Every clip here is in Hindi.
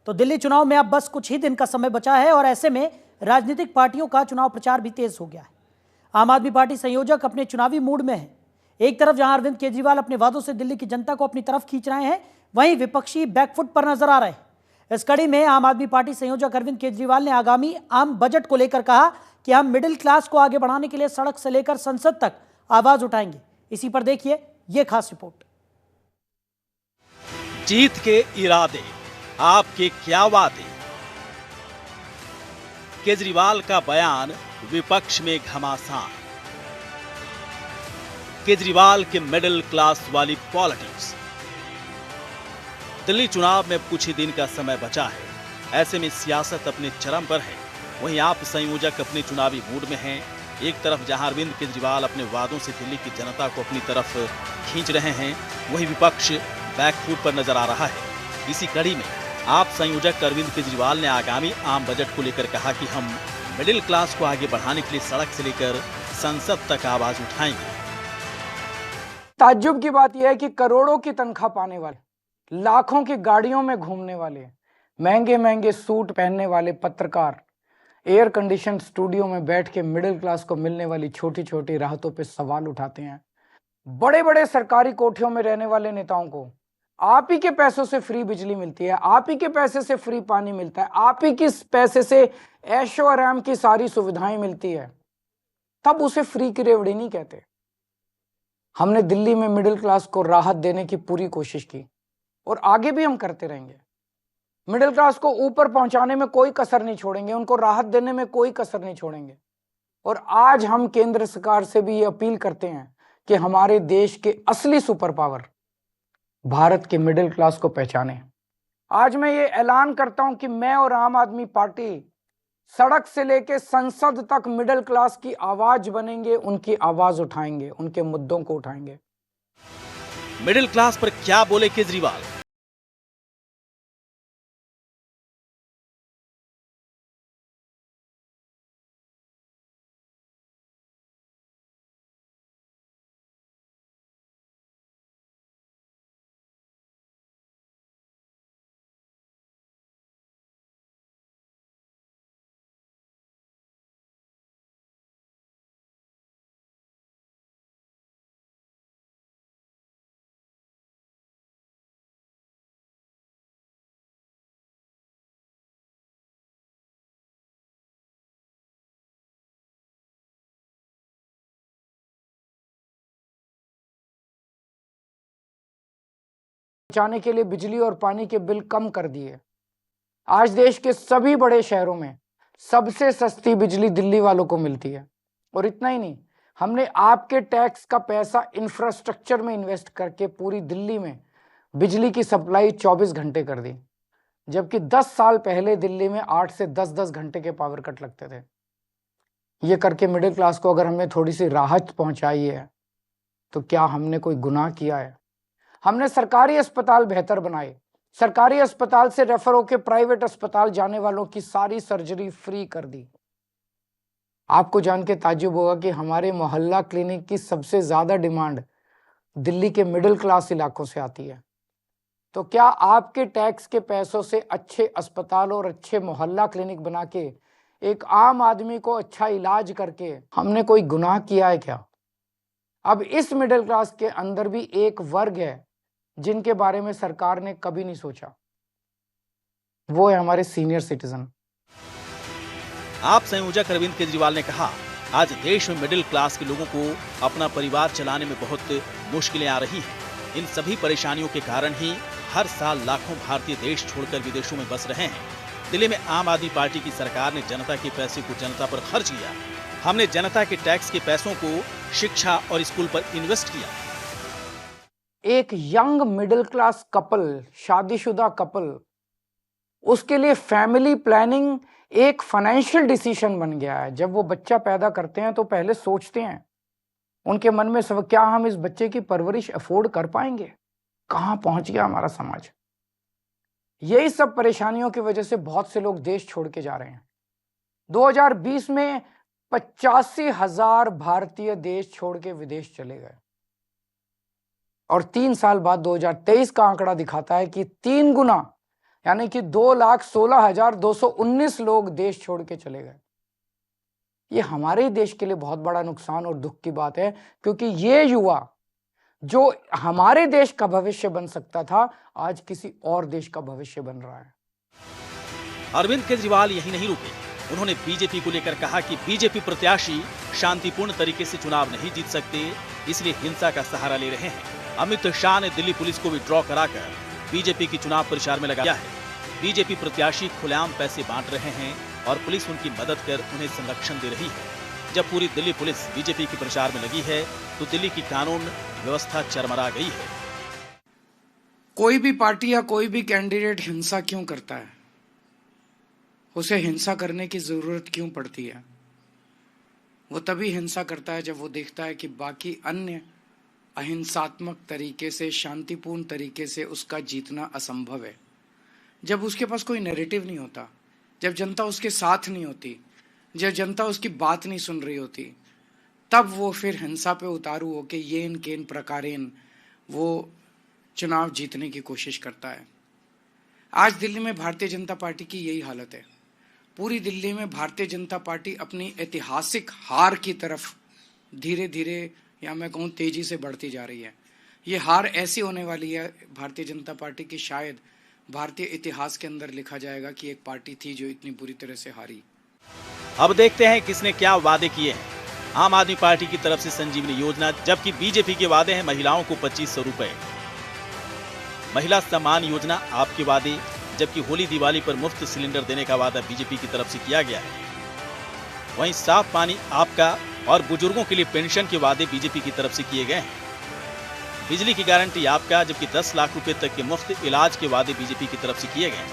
तो दिल्ली चुनाव में अब बस कुछ ही दिन का समय बचा है और ऐसे में राजनीतिक पार्टियों का चुनाव प्रचार भी तेज हो गया है। आम आदमी पार्टी संयोजक अपने चुनावी मूड में है। एक तरफ जहां अरविंद केजरीवाल अपने वादों से दिल्ली की जनता को अपनी तरफ खींच रहे हैं, वहीं विपक्षी बैकफुट पर नजर आ रहे हैं। इस कड़ी में आम आदमी पार्टी संयोजक अरविंद केजरीवाल ने आगामी आम बजट को लेकर कहा कि हम मिडिल क्लास को आगे बढ़ाने के लिए सड़क से लेकर संसद तक आवाज उठाएंगे। इसी पर देखिए यह खास रिपोर्ट। जीत के इरादे, आपके क्या वादे? केजरीवाल का बयान विपक्ष में घमासान। केजरीवाल के मिडिल क्लास वाली पॉलिटिक्स। दिल्ली चुनाव में कुछ ही दिन का समय बचा है। ऐसे में सियासत अपने चरम पर है। वहीं आप संयोजक अपने चुनावी मूड में हैं। एक तरफ जहां अरविंद केजरीवाल अपने वादों से दिल्ली की जनता को अपनी तरफ खींच रहे हैं, वहीं विपक्ष बैकफुट पर नजर आ रहा है। इसी कड़ी में आप संयोजक अरविंद केजरीवाल ने आगामी आम बजट को लेकर कहा कि हम मिडिल क्लास को आगे बढ़ाने के लिए सड़क से लेकर संसद तक आवाज उठाएंगे। ताज्जुब की बात यह है कि करोड़ों की तनख्वाह पाने वाले, लाखों की गाड़ियों में घूमने वाले, महंगे महंगे सूट पहनने वाले पत्रकार एयर कंडीशन स्टूडियो में बैठ के मिडिल क्लास को मिलने वाली छोटी छोटी राहतों पे सवाल उठाते हैं। बड़े बड़े सरकारी कोठियों में रहने वाले नेताओं को आप ही के पैसों से फ्री बिजली मिलती है, आप ही के पैसे से फ्री पानी मिलता है, आप ही के पैसे से ऐशो आराम की सारी सुविधाएं मिलती है, तब उसे फ्री की रेवड़ी नहीं कहते। हमने दिल्ली में मिडिल क्लास को राहत देने की पूरी कोशिश की और आगे भी हम करते रहेंगे। मिडिल क्लास को ऊपर पहुंचाने में कोई कसर नहीं छोड़ेंगे, उनको राहत देने में कोई कसर नहीं छोड़ेंगे। और आज हम केंद्र सरकार से भी ये अपील करते हैं कि हमारे देश के असली सुपर पावर भारत के मिडिल क्लास को पहचाने। आज मैं ये ऐलान करता हूं कि मैं और आम आदमी पार्टी सड़क से लेकर संसद तक मिडिल क्लास की आवाज बनेंगे, उनकी आवाज उठाएंगे, उनके मुद्दों को उठाएंगे। मिडिल क्लास पर क्या बोले केजरीवाल? बचाने के लिए बिजली और पानी के बिल कम कर दिए। आज देश के सभी बड़े शहरों में सबसे सस्ती बिजली दिल्ली वालों को मिलती है। और इतना ही नहीं, हमने आपके टैक्स का पैसा इंफ्रास्ट्रक्चर में इन्वेस्ट करके पूरी दिल्ली में बिजली की सप्लाई 24 घंटे कर दी, जबकि 10 साल पहले दिल्ली में 8 से 10-10 घंटे के पावर कट लगते थे। ये करके मिडिल क्लास को अगर हमने थोड़ी सी राहत पहुंचाई है तो क्या हमने कोई गुनाह किया है? हमने सरकारी अस्पताल बेहतर बनाए, सरकारी अस्पताल से रेफर होकर प्राइवेट अस्पताल जाने वालों की सारी सर्जरी फ्री कर दी। आपको जान के ताज्जुब होगा कि हमारे मोहल्ला क्लिनिक की सबसे ज्यादा डिमांड दिल्ली के मिडिल क्लास इलाकों से आती है। तो क्या आपके टैक्स के पैसों से अच्छे अस्पताल और अच्छे मोहल्ला क्लिनिक बना के एक आम आदमी को अच्छा इलाज करके हमने कोई गुनाह किया है क्या? अब इस मिडिल क्लास के अंदर भी एक वर्ग है जिनके बारे में सरकार ने कभी नहीं सोचा, वो है हमारे सीनियर सिटीजन। आप संयोजक अरविंद केजरीवाल ने कहा, आज देश में मिडिल क्लास के लोगों को अपना परिवार चलाने में बहुत मुश्किलें आ रही हैं। इन सभी परेशानियों के कारण ही हर साल लाखों भारतीय देश छोड़कर विदेशों में बस रहे हैं। दिल्ली में आम आदमी पार्टी की सरकार ने जनता के पैसे को जनता पर खर्च किया। हमने जनता के टैक्स के पैसों को शिक्षा और स्कूल पर इन्वेस्ट किया। एक यंग मिडिल क्लास कपल, शादीशुदा कपल, उसके लिए फैमिली प्लानिंग एक फाइनेंशियल डिसीजन बन गया है। जब वो बच्चा पैदा करते हैं तो पहले सोचते हैं, उनके मन में सब, क्या हम इस बच्चे की परवरिश अफोर्ड कर पाएंगे? कहां पहुंच गया हमारा समाज? यही सब परेशानियों की वजह से बहुत से लोग देश छोड़ के जा रहे हैं। 2020 में 85,000 भारतीय देश छोड़ के विदेश चले गए और 3 साल बाद 2023 का आंकड़ा दिखाता है कि 3 गुना यानी कि 2,16,219 लोग देश छोड़ के चले गए। ये हमारे देश के लिए बहुत बड़ा नुकसान और दुख की बात है, क्योंकि ये युवा जो हमारे देश का भविष्य बन सकता था, आज किसी और देश का भविष्य बन रहा है। अरविंद केजरीवाल यही नहीं रुके। उन्होंने बीजेपी को लेकर कहा कि बीजेपी प्रत्याशी शांतिपूर्ण तरीके से चुनाव नहीं जीत सकते, इसलिए हिंसा का सहारा ले रहे हैं। अमित शाह ने दिल्ली पुलिस को भी ड्रॉ कराकर बीजेपी की चुनाव प्रचार में लगाया है। बीजेपी प्रत्याशी खुलेआम पैसे बांट रहे हैं और पुलिस उनकी मदद कर उन्हें संरक्षण दे रही है। जब पूरी दिल्ली पुलिस बीजेपी के प्रचार में लगी है तो दिल्ली की कानून व्यवस्था चरमरा गई है। कोई भी पार्टी या कोई भी कैंडिडेट हिंसा क्यों करता है? उसे हिंसा करने की जरूरत क्यों पड़ती है? वो तभी हिंसा करता है जब वो देखता है कि बाकी अन्य अहिंसात्मक तरीके से, शांतिपूर्ण तरीके से उसका जीतना असंभव है। जब उसके पास कोई नैरेटिव नहीं होता, जब जनता उसके साथ नहीं होती, जब जनता उसकी बात नहीं सुन रही होती, तब वो फिर हिंसा पे उतारू होके येन केन प्रकारेन वो चुनाव जीतने की कोशिश करता है। आज दिल्ली में भारतीय जनता पार्टी की यही हालत है। पूरी दिल्ली में भारतीय जनता पार्टी अपनी ऐतिहासिक हार की तरफ धीरे धीरे, या मैं कहूँ तेजी से बढ़ती जा रही है। ये हार ऐसी होने वाली है भारतीय जनता पार्टी की, शायद भारतीय इतिहास के अंदर लिखा जाएगा कि एक पार्टी थी जो इतनी बुरी तरह से हारी। अब देखते हैं किसने क्या वादे किए हैं। आम आदमी पार्टी की तरफ से संजीवनी योजना, जबकि बीजेपी के वादे हैं महिलाओं को 2500 रुपए। महिला सम्मान योजना आपके वादे, जबकि होली दिवाली पर मुफ्त सिलेंडर देने का वादा बीजेपी की तरफ से किया गया है। वहीं साफ पानी आपका और बुजुर्गों के लिए पेंशन के वादे बीजेपी की तरफ से किए गए हैं। बिजली की गारंटी आपका, जबकि 10 लाख रुपए तक के मुफ्त इलाज के वादे बीजेपी की तरफ से किए गए हैं।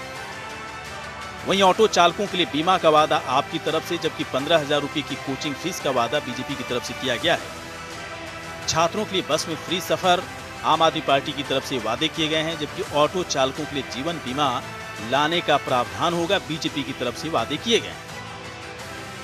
वहीं ऑटो चालकों के लिए बीमा का वादा आपकी तरफ से, जबकि 15,000 रुपए की कोचिंग फीस का वादा बीजेपी की तरफ से किया गया है। छात्रों के लिए बस में फ्री सफर आम आदमी पार्टी की तरफ से वादे किए गए हैं, जबकि ऑटो चालकों के लिए जीवन बीमा लाने का प्रावधान होगा, बीजेपी की तरफ से वादे किए गए हैं।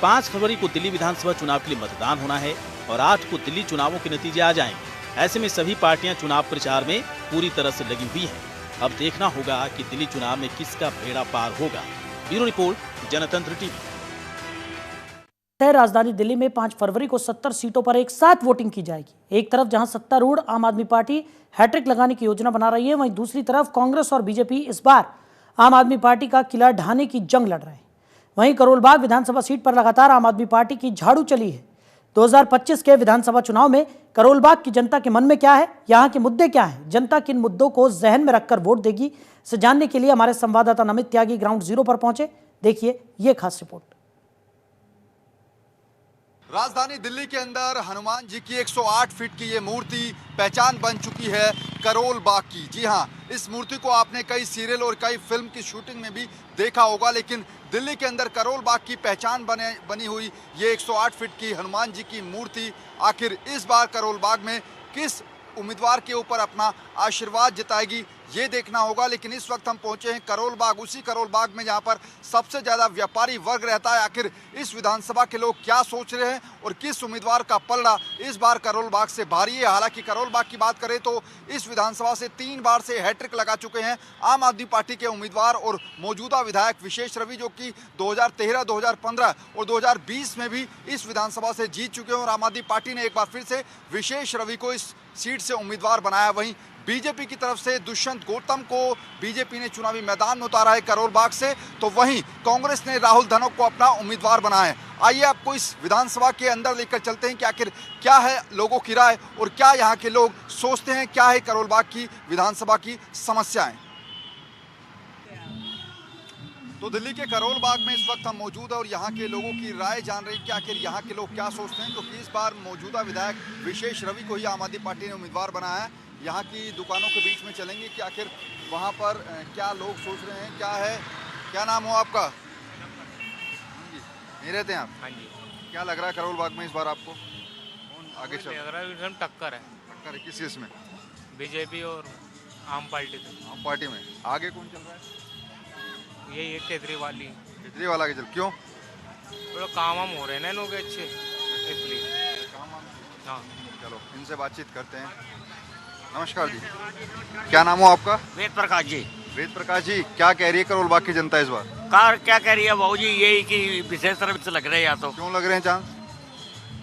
5 फरवरी को दिल्ली विधानसभा चुनाव के लिए मतदान होना है और 8 को दिल्ली चुनावों के नतीजे आ जाएंगे। ऐसे में सभी पार्टियां चुनाव प्रचार में पूरी तरह से लगी हुई हैं। अब देखना होगा कि दिल्ली चुनाव में किसका बेड़ा पार होगा। ब्यूरो रिपोर्ट, जनतंत्र टीवी। राजधानी दिल्ली में 5 फरवरी को 70 सीटों पर एक साथ वोटिंग की जाएगी। एक तरफ जहां सत्तारूढ़ आम आदमी पार्टी हैट्रिक लगाने की योजना बना रही है, वहीं दूसरी तरफ कांग्रेस और बीजेपी इस बार आम आदमी पार्टी का किला ढाने की जंग लड़ रहे हैं। वहीं करोलबाग विधानसभा सीट पर लगातार आम आदमी पार्टी की झाड़ू चली है। 2025 के विधानसभा चुनाव में करोलबाग की जनता के मन में क्या है, यहाँ के मुद्दे क्या हैं, जनता किन मुद्दों को जहन में रखकर वोट देगी, इसे जानने के लिए हमारे संवाददाता नमित त्यागी ग्राउंड जीरो पर पहुंचे। देखिए ये खास रिपोर्ट। राजधानी दिल्ली के अंदर हनुमान जी की 108 फीट की ये मूर्ति पहचान बन चुकी है करोल बाग की। जी हाँ, इस मूर्ति को आपने कई सीरियल और कई फिल्म की शूटिंग में भी देखा होगा, लेकिन दिल्ली के अंदर करोल बाग की पहचान बनी हुई ये 108 फीट की हनुमान जी की मूर्ति आखिर इस बार करोल बाग में किस उम्मीदवार के ऊपर अपना आशीर्वाद जताएगी, ये देखना होगा। लेकिन इस वक्त हम पहुंचे हैं करोल बाग, उसी करोल बाग में जहां पर सबसे ज्यादा व्यापारी वर्ग रहता है। आखिर इस विधानसभा के लोग क्या सोच रहे हैं और किस उम्मीदवार का पलड़ा इस बार करोल बाग से भारी है। हालांकि करोल बाग की बात करें तो इस विधानसभा से 3 बार से हैट्रिक लगा चुके हैं आम आदमी पार्टी के उम्मीदवार और मौजूदा विधायक विशेष रवि, जो कि 2013, 2015 और 2020 में भी इस विधानसभा से जीत चुके हैं और आम आदमी पार्टी ने एक बार फिर से विशेष रवि को इस सीट से उम्मीदवार बनाया। वहीं बीजेपी की तरफ से दुष्यंत गौतम को बीजेपी ने चुनावी मैदान में उतारा है करोल बाग से, तो वहीं कांग्रेस ने राहुल धनोक को अपना उम्मीदवार बनाया है। आइए आपको इस विधानसभा के अंदर लेकर चलते हैं कि आखिर क्या है लोगों की राय और क्या यहाँ के लोग सोचते हैं, क्या है करोल बाग की विधानसभा की समस्याएं। तो दिल्ली के करोल बाग में इस वक्त हम मौजूद हैं और यहाँ के लोगों की राय जान रहे हैं कि आखिर यहाँ के लोग क्या सोचते हैं, क्योंकि इस बार मौजूदा विधायक विशेष रवि को ही आम आदमी पार्टी ने उम्मीदवार बनाया है। यहाँ की दुकानों के बीच में चलेंगे कि आखिर वहाँ पर क्या लोग सोच रहे हैं, क्या है। क्या नाम हो आपका? नहीं रहते हैं आप? हाँ जी। क्या लग रहा है करोल बाग में इस बार आपको कौन आगे चल लग रहा है? एकदम टक्कर है। टक्कर है किस चीज़ में? बीजेपी और आम पार्टी से। आम पार्टी में आगे कौन चल रहा है? यही है केजरीवाल ही। केजरीवाल आगे चल, क्यों? थोड़ा काम वाम हो रहे हैं ना लोग अच्छे, इसलिए। काम वाम? हाँ, चलो इनसे बातचीत करते हैं। नमस्कार जी, क्या नाम हो आपका? वेद प्रकाश जी। वेद प्रकाश जी, क्या कह रही है करोल बाग की जनता इस बार? कार क्या कह रही है बाबू जी, यही कि विशेष सर्विस लग रहे हैं या तो क्यों लग रहे हैं चांस?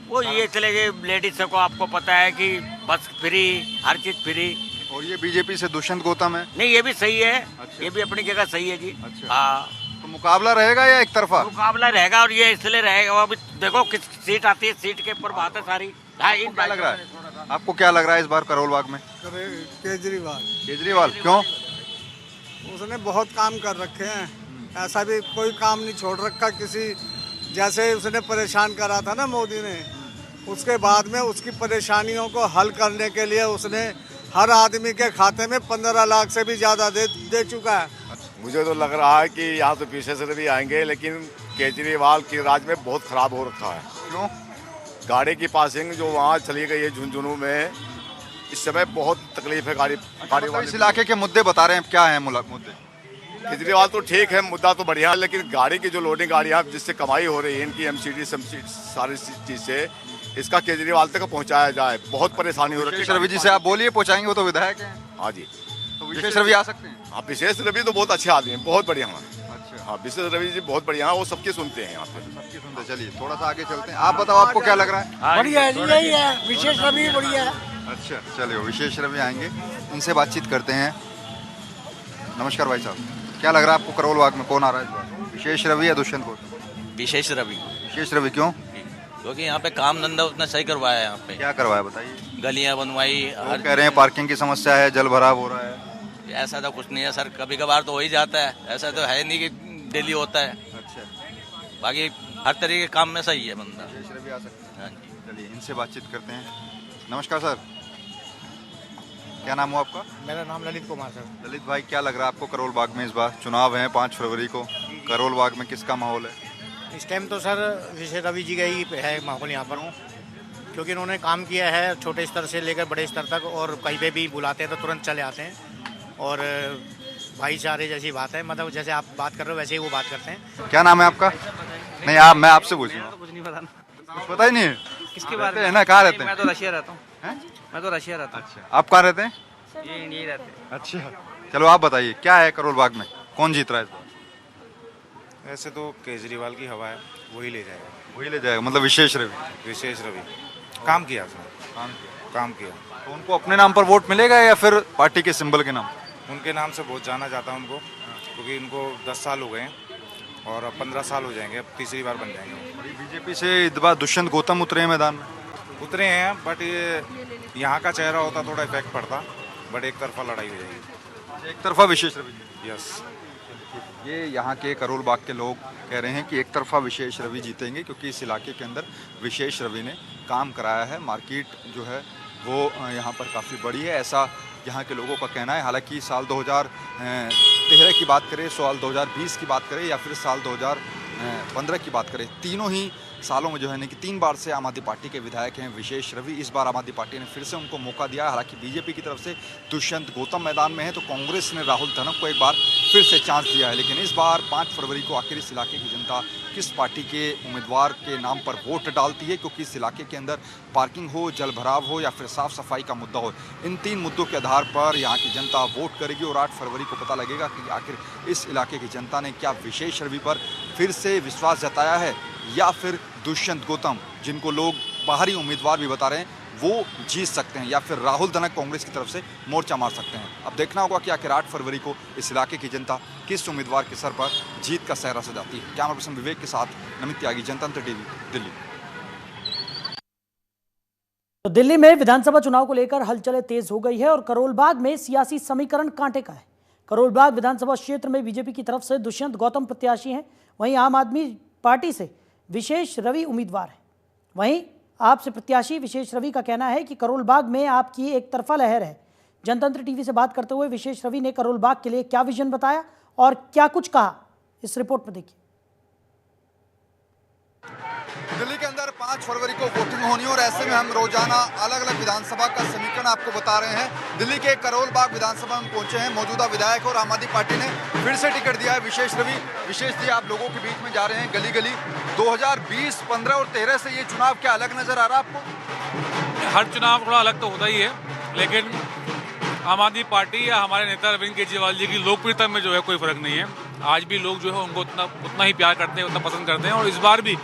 वो ये चले गए लेडीज को, आपको पता है कि बस फ्री, हर चीज फ्री। और ये बीजेपी से दुष्यंत गौतम है। नहीं, ये भी सही है। अच्छा। ये भी अपनी जगह सही है जी। अच्छा। हाँ, तो मुकाबला रहेगा या एक तरफा? मुकाबला रहेगा और ये इसलिए रहेगा, अभी देखो किस सीट आती है, सीट के ऊपर बात है सारी। हाँ, इन क्या लग रहा है आपको, क्या लग रहा है इस बार करोल बाग में? केजरीवाल। केजरीवाल क्यों? उसने बहुत काम कर रखे हैं, ऐसा भी कोई काम नहीं छोड़ रखा किसी। जैसे उसने परेशान करा था ना मोदी ने, उसके बाद में उसकी परेशानियों को हल करने के लिए उसने हर आदमी के खाते में 15 लाख से भी ज्यादा दे चुका है। मुझे तो लग रहा है कि यहाँ तो पीछे से भी आएंगे, लेकिन केजरीवाल की राज में बहुत खराब हो रखा है। क्यों? गाड़ी की पासिंग जो वहाँ चली गई है झुंझुनू में, इस समय बहुत तकलीफ है गाड़ी मतलब इस इलाके के मुद्दे बता रहे हैं, क्या है मुद्दे? केजरीवाल तो ठीक है, मुद्दा तो बढ़िया है, लेकिन गाड़ी की जो लोडिंग गाड़ियाँ जिससे कमाई हो रही है इनकी एमसीडी सारी चीज से, इसका केजरीवाल तक पहुँचाया जाए। बहुत परेशानी हो रही विशेष है। रवि जी से आप बोलिए, पहुंचाएंगे, वो तो विधायक हैं। हाँ जी, तो विशेष रवि आ सकते हैं? हाँ विशेष रवि तो बहुत अच्छे आदमी हैं, बहुत बढ़िया हैं। अच्छा, हाँ विशेष रवि जी बहुत बढ़िया है, वो सबके सुनते हैं यहाँ पे। सबकी सुनते। चलिए थोड़ा सा आगे चलते हैं, आप बताओ आपको क्या लग रहा है? बढ़िया है जी, यही है, विशेष रवि बढ़िया है। अच्छा चलिए, विशेष रवि आएंगे, उनसे बातचीत करते हैं। नमस्कार भाई साहब, क्या लग रहा है आपको करोल बाग में कौन आ रहा है इस बार, विशेष रवि या दुष्यंत गौतम? विशेष रवि, विशेष रवि क्यों? क्योंकि यहाँ पे काम धंधा उतना सही करवाया है। यहाँ पे क्या करवाया बताइए? गलियाँ बनवाई, लोग कह रहे हैं पार्किंग की समस्या है, जल भराव हो रहा है। ऐसा तो कुछ नहीं है सर, कभी कभार तो हो ही जाता है, ऐसा तो है नहीं कि डेली होता है। अच्छा, बाकी हर तरीके के काम में सही है बंदा। विशेष रवि आ सकते हैं। हाँ जी। चलिए इनसे बातचीत करते हैं। नमस्कार सर, क्या नाम हो आपका? मेरा नाम ललित कुमार सर। ललित भाई, क्या लग रहा है आपको करोल बाग में इस बार चुनाव है 5 फरवरी को, करोल बाग में किसका माहौल है? इस टाइम तो सर विशेष रवि जी का ही है माहौल यहाँ पर, क्योंकि इन्होंने काम किया है छोटे स्तर से लेकर बड़े स्तर तक, और कहीं पे भी बुलाते हैं तो तुरंत चले आते हैं। और भाईचारे जैसी बात है, मतलब जैसे आप बात कर रहे हो वैसे ही वो बात करते हैं। क्या नाम है आपका? नहीं आप, मैं आपसे पूछ रहा हूँ। कुछ नहीं पता, कुछ पता ही नहीं है किसके बारे में है ना? कहाँ रहते हैं? मैं तो रशिया रहता हूँ। हैं? मैं तो रशिया रहता हूँ। अच्छा, आप कहाँ रहते हैं? ये इंडिया ही रहते हैं। अच्छा, चलो आप बताइए क्या है करोल बाग में, कौन जीत रहा है इस बार? ऐसे तो केजरीवाल की हवा है, वही ले जाएगा। वही ले जाएगा, मतलब विशेष रवि? विशेष रवि काम किया उसने, काम किया। तो उनको अपने नाम पर वोट मिलेगा या फिर पार्टी के सिंबल के नाम? उनके नाम से बहुत जाना जाता है उनको, क्योंकि इनको 10 साल हो गए हैं और अब 15 साल हो जाएंगे, अब तीसरी बार बन जाएंगे। बीजेपी से इस बार दुष्यंत गौतम उतरे हैं मैदान में? उतरे हैं, बट ये यहाँ का चेहरा होता थोड़ा इफेक्ट पड़ता, बट एक तरफा लड़ाई हो जाएगी। एक तरफा विशेष रवि? यस। ये यहाँ के करोल बाग के लोग कह रहे हैं कि एक तरफा विशेष रवि जीतेंगे, क्योंकि इस इलाके के अंदर विशेष रवि ने काम कराया है। मार्केट जो है वो यहाँ पर काफ़ी बड़ी है, ऐसा यहाँ के लोगों का कहना है। हालांकि साल 2013 की बात करें, साल 2020 की बात करें या फिर साल 2015 की बात करें, तीनों ही सालों में जो है कि 3 बार से आम आदमी पार्टी के विधायक हैं विशेष रवि। इस बार आम आदमी पार्टी ने फिर से उनको मौका दिया। हालांकि बीजेपी की तरफ से दुष्यंत गौतम मैदान में है, तो कांग्रेस ने राहुल धनक को एक बार फिर से चांस दिया है। लेकिन इस बार 5 फरवरी को आखिर इस इलाके की जनता किस पार्टी के उम्मीदवार के नाम पर वोट डालती है, क्योंकि इस इलाके के अंदर पार्किंग हो, जल भराव हो या फिर साफ सफाई का मुद्दा हो, इन 3 मुद्दों के आधार पर यहाँ की जनता वोट करेगी। और 8 फरवरी को पता लगेगा कि आखिर इस इलाके की जनता ने क्या विशेष रवि पर फिर से विश्वास जताया है या फिर दुष्यंत गौतम, जिनको लोग बाहरी उम्मीदवार भी बता रहे हैं, वो जीत सकते हैं, या फिर राहुल धनक कांग्रेस की तरफ से मोर्चा मार सकते हैं। अब देखना होगा कि आखिर 8 फरवरी को इस इलाके की जनता किस उम्मीदवार के सर पर जीत का सेहरा सजाती है। कैमरा पर्सन विवेक के साथ नमित त्यागी, जनतंत्र टीवी, दिल्ली। तो दिल्ली में विधानसभा चुनाव को लेकर हलचलें तेज हो गई है और करोल बाग में सियासी समीकरण कांटे का है। करोल बाग विधानसभा क्षेत्र में बीजेपी की तरफ से दुष्यंत गौतम प्रत्याशी हैं, वहीं आम आदमी पार्टी से विशेष रवि उम्मीदवार है। वहीं आपसे प्रत्याशी विशेष रवि का कहना है कि करोल बाग में आपकी एक तरफा लहर है। जनतंत्र टीवी से बात करते हुए विशेष रवि ने करोल बाग के लिए क्या विजन बताया और क्या कुछ कहा, इस रिपोर्ट में देखिए। दिल्ली के अंदर 5 फरवरी को वोटिंग होनी है और ऐसे में हम रोजाना अलग अलग विधानसभा का समीकरण आपको बता रहे हैं। दिल्ली के करोल बाग विधानसभा में पहुंचे हैं मौजूदा विधायक और आम आदमी पार्टी ने फिर से टिकट दिया है विशेष रवि। विशेष जी, आप लोगों के बीच में जा रहे हैं गली गली। 2020, 15 और 13 से ये चुनाव क्या अलग नजर आ रहा है आपको? हर चुनाव थोड़ा अलग तो होता ही है, लेकिन आम आदमी पार्टी या हमारे नेता अरविंद केजरीवाल जी की लोकप्रियता में जो है कोई फर्क नहीं है। आज भी लोग जो है उनको उतना ही प्यार करते हैं, उतना पसंद करते हैं। और इस बार भी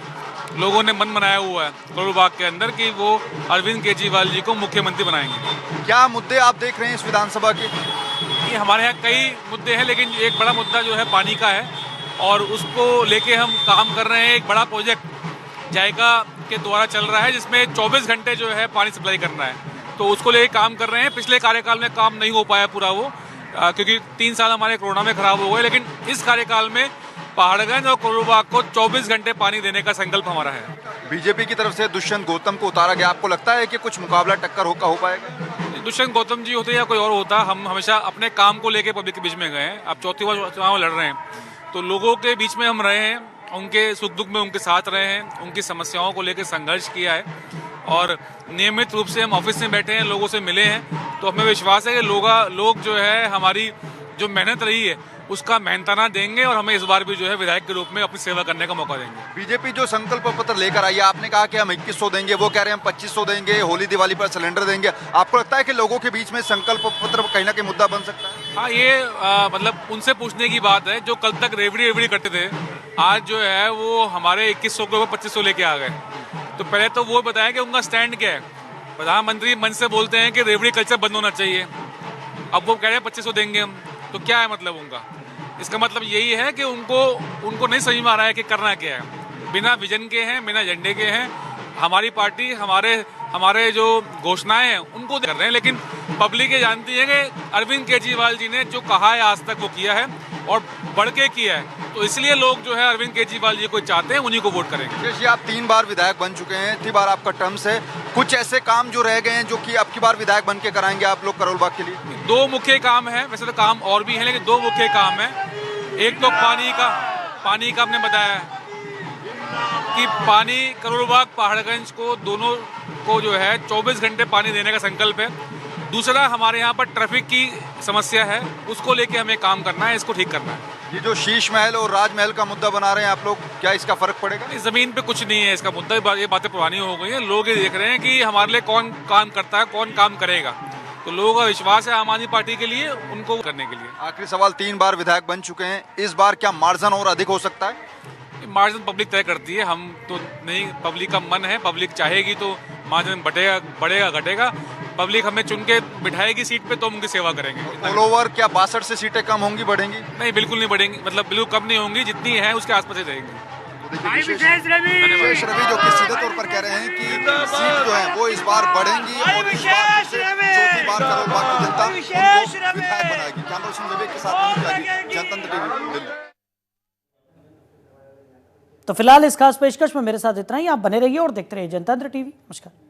लोगों ने मन बनाया हुआ है करोल बाग के अंदर कि वो अरविंद केजरीवाल जी को मुख्यमंत्री बनाएंगे। क्या मुद्दे आप देख रहे हैं इस विधानसभा के? कि हमारे यहाँ कई मुद्दे हैं, लेकिन एक बड़ा मुद्दा जो है पानी का है और उसको लेके हम काम कर रहे हैं। एक बड़ा प्रोजेक्ट जायका के द्वारा चल रहा है जिसमें 24 घंटे जो है पानी सप्लाई करना है, तो उसको लेके काम कर रहे हैं। पिछले कार्यकाल में काम नहीं हो पाया पूरा वो, क्योंकि 3 साल हमारे कोरोना में खराब हो गए, लेकिन इस कार्यकाल में पहाड़गंज और करोल बाग को 24 घंटे पानी देने का संकल्प हमारा है। बीजेपी की तरफ से दुष्यंत गौतम को उतारा गया, आपको लगता है कि कुछ मुकाबला टक्कर हो पाएगा? दुष्यंत गौतम जी होते या कोई और होता, हम हमेशा अपने काम को लेके पब्लिक के बीच में गए हैं। अब 4थी बार चुनाव लड़ रहे हैं, तो लोगों के बीच में हम रहे हैं, उनके सुख दुख में उनके साथ रहे हैं, उनकी समस्याओं को लेकर संघर्ष किया है और नियमित रूप से हम ऑफिस में बैठे हैं, लोगों से मिले हैं। तो हमें विश्वास है कि लोग जो है हमारी जो मेहनत रही है उसका मेहनताना देंगे और हमें इस बार भी जो है विधायक के रूप में अपनी सेवा करने का मौका देंगे। बीजेपी जो संकल्प पत्र लेकर आई है, आपने कहा कि हम 2100 देंगे, वो कह रहे हैं हम 2500 देंगे, होली दिवाली पर सिलेंडर देंगे। आपको लगता है कि लोगों के बीच में संकल्प पत्र कहीं ना कहीं मुद्दा बन सकता है? हाँ, ये मतलब उनसे पूछने की बात है। जो कल तक रेवड़ी करते थे, आज जो है वो हमारे 2100 के ऊपर 2500 लेके आ गए। तो पहले तो वो बताया कि उनका स्टैंड क्या है। प्रधानमंत्री मंच से बोलते हैं कि रेवड़ी कल्चर बंद होना चाहिए, अब वो कह रहे हैं 2500 देंगे हम। तो क्या है मतलब उनका? इसका मतलब यही है कि उनको नहीं समझ में आ रहा है कि करना क्या है। बिना विजन के हैं, बिना एजेंडे के हैं। हमारी पार्टी हमारे जो घोषणाएं हैं उनको कर रहे हैं, लेकिन पब्लिक ये जानती है कि अरविंद केजरीवाल जी ने जो कहा है आज तक वो किया है और बढ़ के किया है। तो इसलिए लोग जो है अरविंद केजरीवाल जी को चाहते हैं, उन्हीं को वोट करेंगे। जी, आप 3 बार विधायक बन चुके हैं, 3 बार आपका टर्म्स है। कुछ ऐसे काम जो रह गए हैं जो कि अब की बार विधायक बन के कराएंगे आप लोग करोल बाग के लिए? 2 मुख्य काम है, वैसे तो काम और भी है, लेकिन 2 मुख्य काम है। एक तो पानी का हमने बताया है कि पानी करोल बाग पहाड़गंज को दोनों को जो है 24 घंटे पानी देने का संकल्प है। दूसरा, हमारे यहाँ पर ट्रैफिक की समस्या है, उसको लेके हमें काम करना है, इसको ठीक करना है। ये जो शीश महल और राजमहल का मुद्दा बना रहे हैं आप लोग, क्या इसका फर्क पड़ेगा? इस जमीन पे कुछ नहीं है इसका मुद्दा, ये बातें पुरानी हो गई हैं। लोग ये देख रहे हैं कि हमारे लिए कौन काम करता है, कौन काम करेगा। तो लोगों का विश्वास है आम आदमी पार्टी के लिए, उनको करने के लिए। आखिरी सवाल, 3 बार विधायक बन चुके हैं, इस बार क्या मार्जिन और अधिक हो सकता है? मार्जिन पब्लिक तय करती है, हम तो नहीं। पब्लिक का मन है, पब्लिक चाहेगी तो मार्जिन बढ़ेगा घटेगा। पब्लिक हमें चुन के बिठाएगी सीट पे तो हम उनकी सेवा करेंगे। ऑल ओवर क्या 62 से सीटें कम होंगी, बढ़ेंगी? नहीं, बिल्कुल नहीं बढ़ेंगी, मतलब बिल्कुल कम नहीं होंगी, जितनी है उसके आसपास ही रहेंगी। विशेष रवि जो कि सीधे तौर पर कह रहे हैं कि सीट जो है वो इस बार बढ़ेंगी और इस बार से चौथी बार करोल बाग की जनता उनको विधायक बनाएगी। कैमरा पर्सन विवेक के साथ जनतंत्र टीवी, दिल्ली। तो फिलहाल इस खास पेशकश में मेरे साथ इतना ही। आप बने रहिए और देखते रहिए जनतंत्र टीवी। नमस्कार।